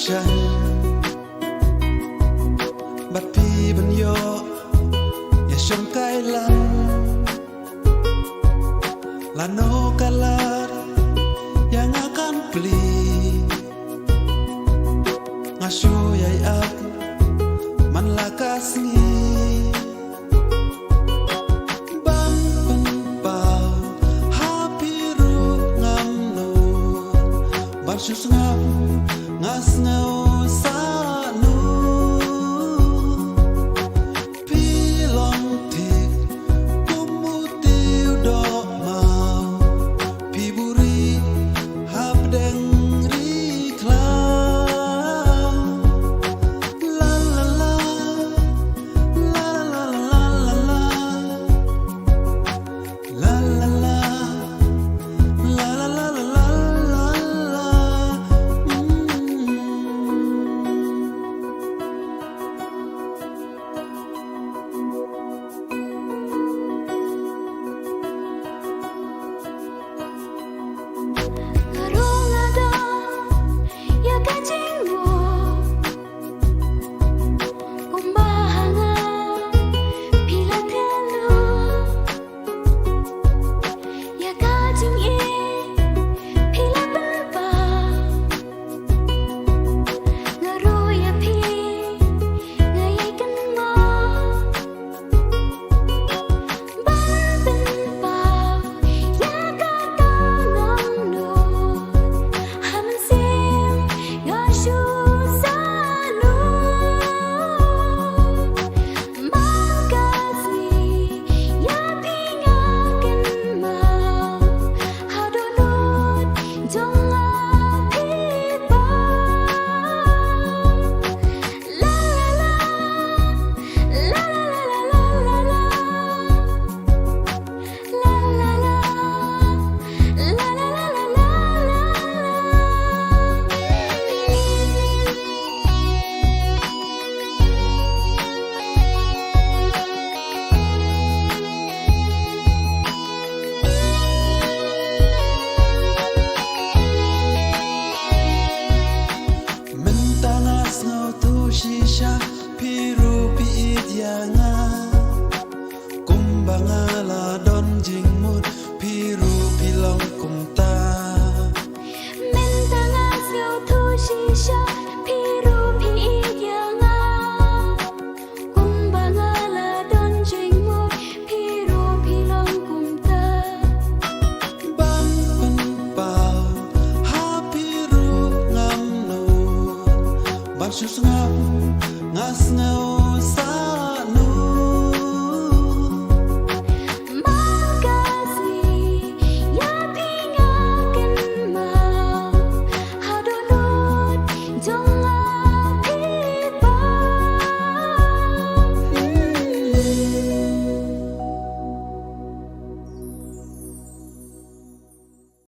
ฉันบัดพี่บันโยอย่าชมไกลลันLa no kalar yang akan beli Ngasu yai ak man lakas ni Bam pen pau hapiru ngam no Barsus ngam ngas ngau sa nu Pilong tik pumutiu do Shisha piru pi idyanga kumbangala don jingmut piru pilong kumta mentanga siu tu shisha piru pi idyanga kumbangala don jingmut piru pilong kumta bang pen pau ha piru ngam no barsus ngam ngas ngam